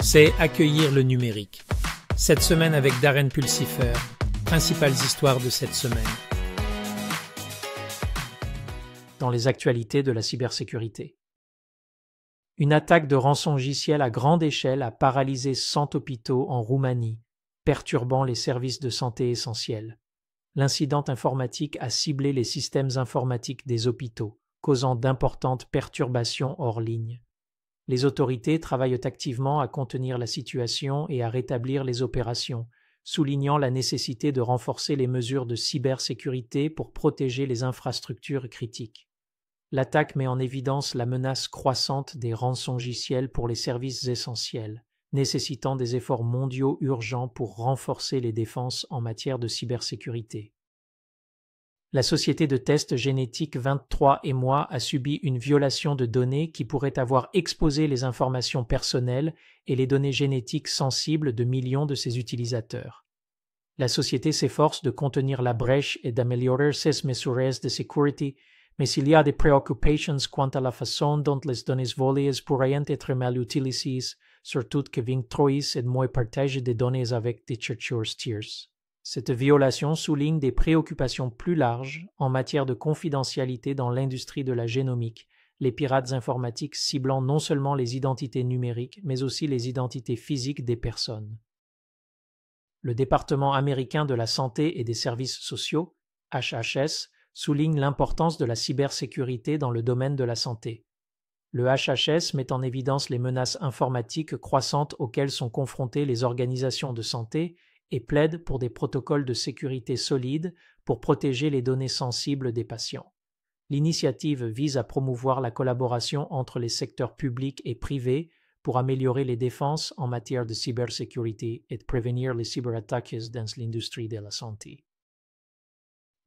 c'est accueillir le numérique. Cette semaine avec Darren Pulsifer, principales histoires de cette semaine. Dans les actualités de la cybersécurité. Une attaque de rançongiciel à grande échelle a paralysé 100 hôpitaux en Roumanie, perturbant les services de santé essentiels. L'incident informatique a ciblé les systèmes informatiques des hôpitaux, causant d'importantes perturbations hors ligne. Les autorités travaillent activement à contenir la situation et à rétablir les opérations, soulignant la nécessité de renforcer les mesures de cybersécurité pour protéger les infrastructures critiques. L'attaque met en évidence la menace croissante des rançongiciels pour les services essentiels, nécessitant des efforts mondiaux urgents pour renforcer les défenses en matière de cybersécurité. La société de tests génétiques 23andMe a subi une violation de données qui pourrait avoir exposé les informations personnelles et les données génétiques sensibles de millions de ses utilisateurs. La société s'efforce de contenir la brèche et d'améliorer ses mesures de sécurité, mais il y a des préoccupations quant à la façon dont les données volées pourraient être mal utilisées, surtout que 23andMe partage des données avec des chercheurs tiers. Cette violation souligne des préoccupations plus larges en matière de confidentialité dans l'industrie de la génomique, les pirates informatiques ciblant non seulement les identités numériques, mais aussi les identités physiques des personnes. Le département américain de la santé et des services sociaux, HHS, souligne l'importance de la cybersécurité dans le domaine de la santé. Le HHS met en évidence les menaces informatiques croissantes auxquelles sont confrontées les organisations de santé et plaide pour des protocoles de sécurité solides pour protéger les données sensibles des patients. L'initiative vise à promouvoir la collaboration entre les secteurs publics et privés pour améliorer les défenses en matière de cybersécurité et de prévenir les cyberattaques dans l'industrie de la santé.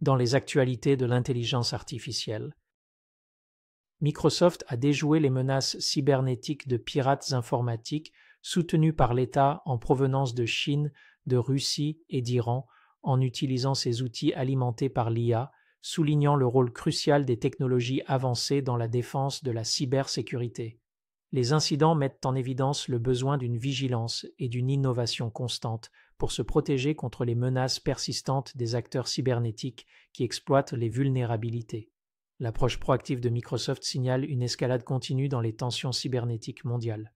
Dans les actualités de l'intelligence artificielle, Microsoft a déjoué les menaces cybernétiques de pirates informatiques soutenues par l'État en provenance de Chine, de Russie et d'Iran en utilisant ces outils alimentés par l'IA, soulignant le rôle crucial des technologies avancées dans la défense de la cybersécurité. Les incidents mettent en évidence le besoin d'une vigilance et d'une innovation constante pour se protéger contre les menaces persistantes des acteurs cybernétiques qui exploitent les vulnérabilités. L'approche proactive de Microsoft signale une escalade continue dans les tensions cybernétiques mondiales.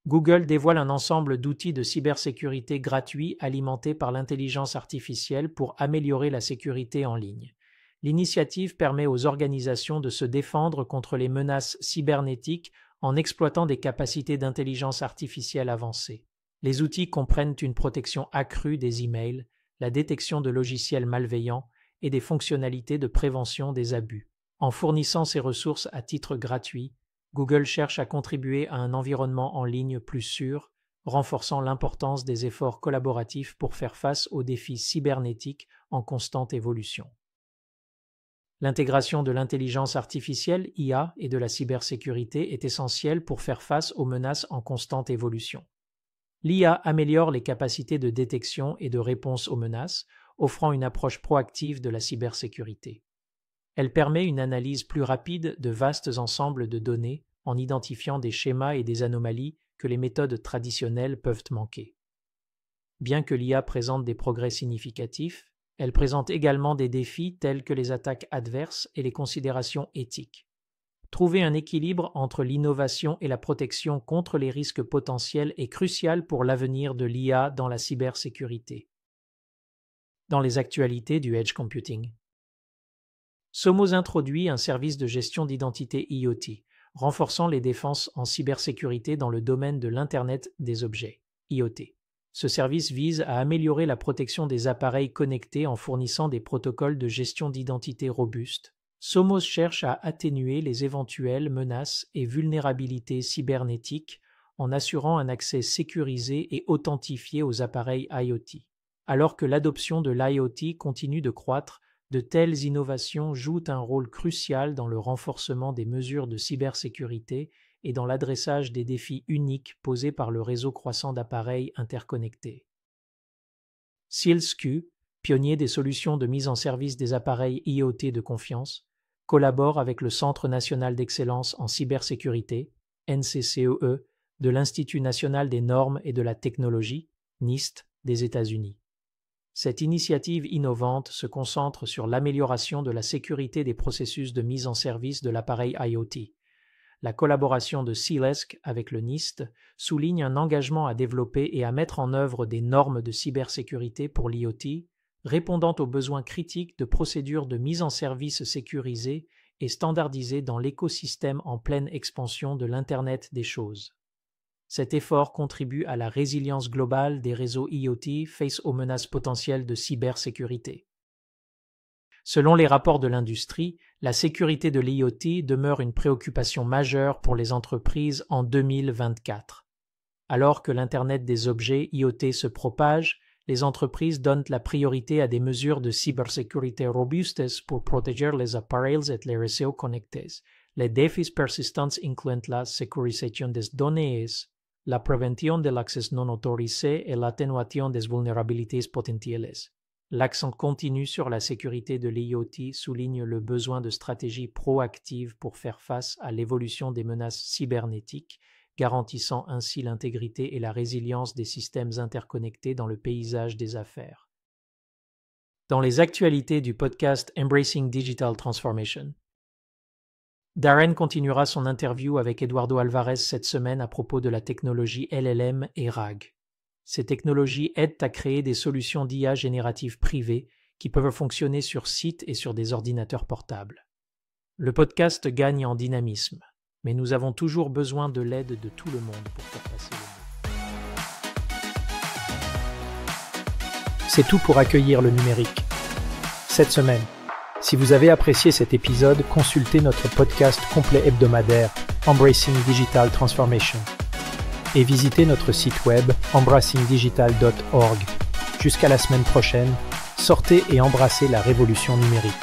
Google dévoile un ensemble d'outils de cybersécurité gratuits alimentés par l'intelligence artificielle pour améliorer la sécurité en ligne. L'initiative permet aux organisations de se défendre contre les menaces cybernétiques en exploitant des capacités d'intelligence artificielle avancées. Les outils comprennent une protection accrue des emails, la détection de logiciels malveillants et des fonctionnalités de prévention des abus. En fournissant ces ressources à titre gratuit, Google cherche à contribuer à un environnement en ligne plus sûr, renforçant l'importance des efforts collaboratifs pour faire face aux défis cybernétiques en constante évolution. L'intégration de l'intelligence artificielle, IA, et de la cybersécurité est essentielle pour faire face aux menaces en constante évolution. L'IA améliore les capacités de détection et de réponse aux menaces, offrant une approche proactive de la cybersécurité. Elle permet une analyse plus rapide de vastes ensembles de données en identifiant des schémas et des anomalies que les méthodes traditionnelles peuvent manquer. Bien que l'IA présente des progrès significatifs, elle présente également des défis tels que les attaques adverses et les considérations éthiques. Trouver un équilibre entre l'innovation et la protection contre les risques potentiels est crucial pour l'avenir de l'IA dans la cybersécurité. Dans les actualités du edge computing, Somoza introduit un service de gestion d'identité IoT, renforçant les défenses en cybersécurité dans le domaine de l'Internet des objets, IoT. Ce service vise à améliorer la protection des appareils connectés en fournissant des protocoles de gestion d'identité robustes. Somoza cherche à atténuer les éventuelles menaces et vulnérabilités cybernétiques en assurant un accès sécurisé et authentifié aux appareils IoT. Alors que l'adoption de l'IoT continue de croître, de telles innovations jouent un rôle crucial dans le renforcement des mesures de cybersécurité et dans l'adressage des défis uniques posés par le réseau croissant d'appareils interconnectés. SealsQ, pionnier des solutions de mise en service des appareils IoT de confiance, collabore avec le Centre national d'excellence en cybersécurité, NCCEE, de l'Institut national des normes et de la technologie, NIST, des États-Unis. Cette initiative innovante se concentre sur l'amélioration de la sécurité des processus de mise en service de l'appareil IoT. La collaboration de SEALSC avec le NIST souligne un engagement à développer et à mettre en œuvre des normes de cybersécurité pour l'IoT, répondant aux besoins critiques de procédures de mise en service sécurisées et standardisées dans l'écosystème en pleine expansion de l'Internet des choses. Cet effort contribue à la résilience globale des réseaux IoT face aux menaces potentielles de cybersécurité. Selon les rapports de l'industrie, la sécurité de l'IoT demeure une préoccupation majeure pour les entreprises en 2024. Alors que l'Internet des objets IoT se propage, les entreprises donnent la priorité à des mesures de cybersécurité robustes pour protéger les appareils et les réseaux connectés. Les défis persistants incluent la sécurisation des données, la prévention de l'accès non autorisé et l'atténuation des vulnérabilités potentielles. L'accent continu sur la sécurité de l'IoT souligne le besoin de stratégies proactives pour faire face à l'évolution des menaces cybernétiques, garantissant ainsi l'intégrité et la résilience des systèmes interconnectés dans le paysage des affaires. Dans les actualités du podcast Embracing Digital Transformation, Darren continuera son interview avec Eduardo Alvarez cette semaine à propos de la technologie LLM et RAG. Ces technologies aident à créer des solutions d'IA générative privées qui peuvent fonctionner sur site et sur des ordinateurs portables. Le podcast gagne en dynamisme, mais nous avons toujours besoin de l'aide de tout le monde pour faire passer le mot. C'est tout pour accueillir le numérique. Cette semaine, si vous avez apprécié cet épisode, consultez notre podcast complet hebdomadaire Embracing Digital Transformation et visitez notre site web embracingdigital.org. Jusqu'à la semaine prochaine, sortez et embrassez la révolution numérique.